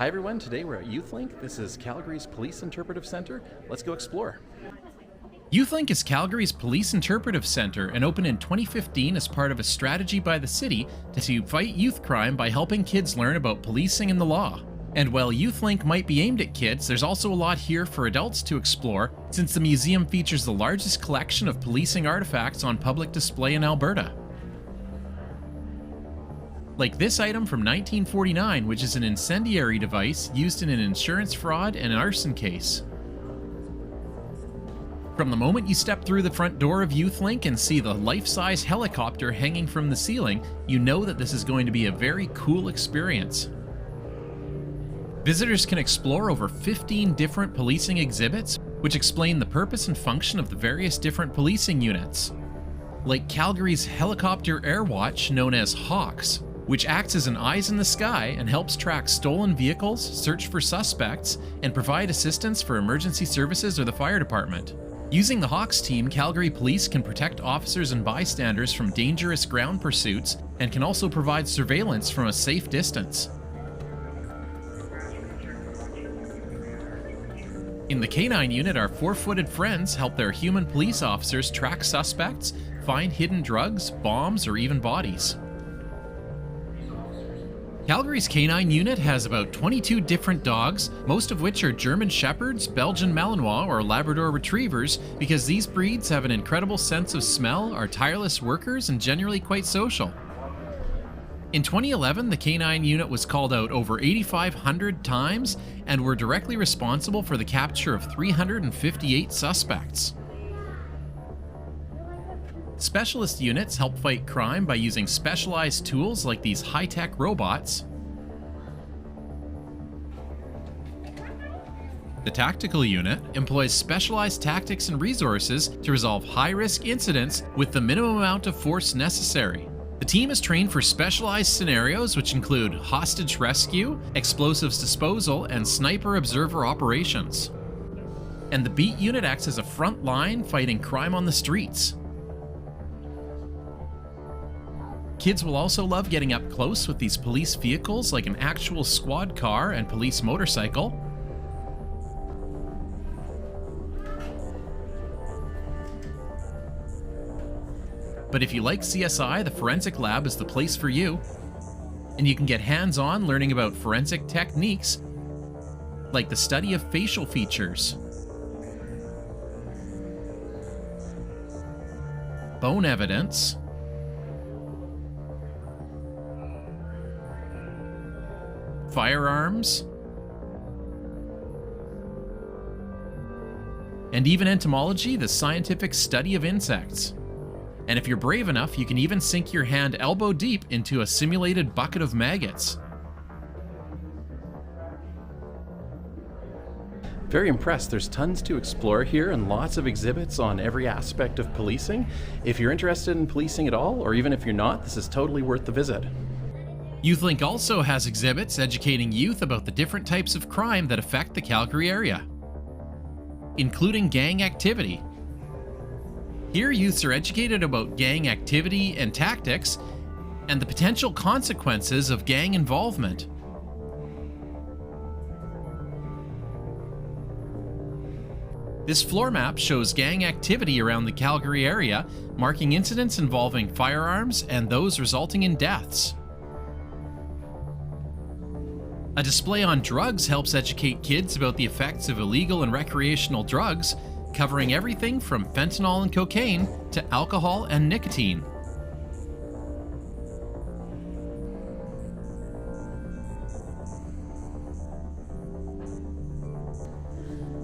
Hi everyone, today we're at YouthLink. This is Calgary's Police Interpretive Center. Let's go explore. YouthLink is Calgary's Police Interpretive Center and opened in 2015 as part of a strategy by the city to fight youth crime by helping kids learn about policing and the law. And while YouthLink might be aimed at kids, there's also a lot here for adults to explore, since the museum features the largest collection of policing artifacts on public display in Alberta. Like this item from 1949, which is an incendiary device used in an insurance fraud and arson case. From the moment you step through the front door of YouthLink and see the life-size helicopter hanging from the ceiling, you know that this is going to be a very cool experience. Visitors can explore over 15 different policing exhibits, which explain the purpose and function of the various different policing units. Like Calgary's helicopter air watch known as Hawks, which acts as an eyes in the sky and helps track stolen vehicles, search for suspects, and provide assistance for emergency services or the fire department. Using the Hawks team, Calgary Police can protect officers and bystanders from dangerous ground pursuits and can also provide surveillance from a safe distance. In the K9 unit, our four-footed friends help their human police officers track suspects, find hidden drugs, bombs, or even bodies. Calgary's K9 unit has about 22 different dogs, most of which are German Shepherds, Belgian Malinois, or Labrador Retrievers, because these breeds have an incredible sense of smell, are tireless workers, and generally quite social. In 2011, the K9 unit was called out over 8,500 times and were directly responsible for the capture of 358 suspects. Specialist units help fight crime by using specialized tools like these high-tech robots. The tactical unit employs specialized tactics and resources to resolve high-risk incidents with the minimum amount of force necessary. The team is trained for specialized scenarios which include hostage rescue, explosives disposal, and sniper observer operations. And the beat unit acts as a front line fighting crime on the streets. Kids will also love getting up close with these police vehicles like an actual squad car and police motorcycle. But if you like CSI, the Forensic Lab is the place for you. And you can get hands-on learning about forensic techniques like the study of facial features, bone evidence, firearms, and even entomology, the scientific study of insects. And if you're brave enough, you can even sink your hand elbow deep into a simulated bucket of maggots. Very impressed. There's tons to explore here and lots of exhibits on every aspect of policing. If you're interested in policing at all, or even if you're not, this is totally worth the visit. YouthLink also has exhibits educating youth about the different types of crime that affect the Calgary area, including gang activity. Here, youths are educated about gang activity and tactics, and the potential consequences of gang involvement. This floor map shows gang activity around the Calgary area, marking incidents involving firearms and those resulting in deaths. A display on drugs helps educate kids about the effects of illegal and recreational drugs, covering everything from fentanyl and cocaine to alcohol and nicotine.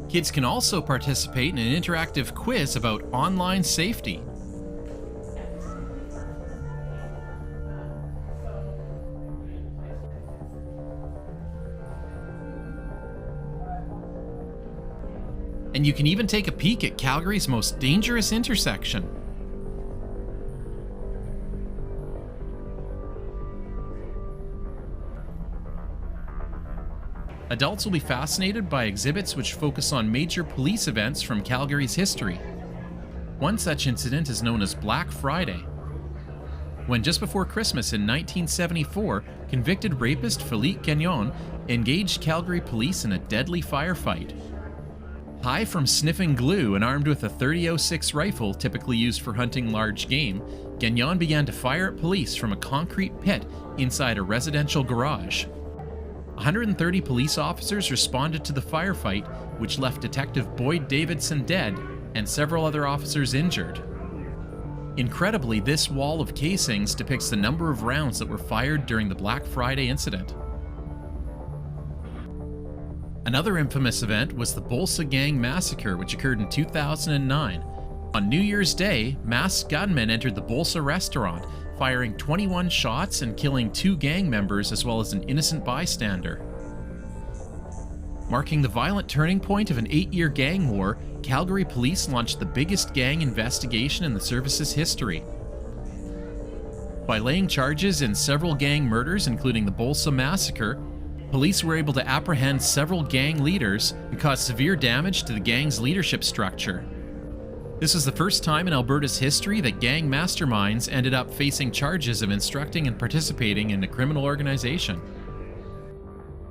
Kids can also participate in an interactive quiz about online safety. And you can even take a peek at Calgary's most dangerous intersection. Adults will be fascinated by exhibits which focus on major police events from Calgary's history. One such incident is known as Black Friday. when just before Christmas in 1974, convicted rapist Philippe Gagnon engaged Calgary police in a deadly firefight. High from sniffing glue and armed with a .30-06 rifle typically used for hunting large game, Gagnon began to fire at police from a concrete pit inside a residential garage. 130 police officers responded to the firefight, which left Detective Boyd Davidson dead and several other officers injured. Incredibly, this wall of casings depicts the number of rounds that were fired during the Black Friday incident. Another infamous event was the BOSA gang massacre, which occurred in 2009. On New Year's Day, masked gunmen entered the BOSA restaurant, firing 21 shots and killing 2 gang members as well as an innocent bystander. Marking the violent turning point of an 8-year gang war, Calgary police launched the biggest gang investigation in the service's history. By laying charges in several gang murders, including the BOSA massacre, police were able to apprehend several gang leaders and cause severe damage to the gang's leadership structure. This was the first time in Alberta's history that gang masterminds ended up facing charges of instructing and participating in a criminal organization.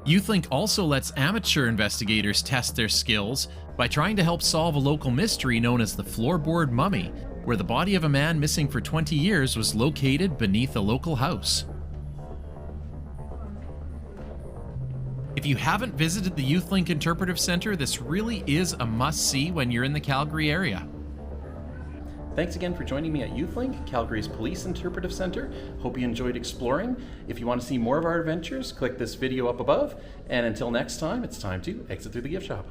YouthLink also lets amateur investigators test their skills by trying to help solve a local mystery known as the floorboard mummy, where the body of a man missing for 20 years was located beneath a local house. If you haven't visited the YouthLink Interpretive Center, this really is a must-see when you're in the Calgary area. Thanks again for joining me at YouthLink, Calgary's Police Interpretive Center. Hope you enjoyed exploring. If you want to see more of our adventures, click this video up above. And until next time, it's time to exit through the gift shop.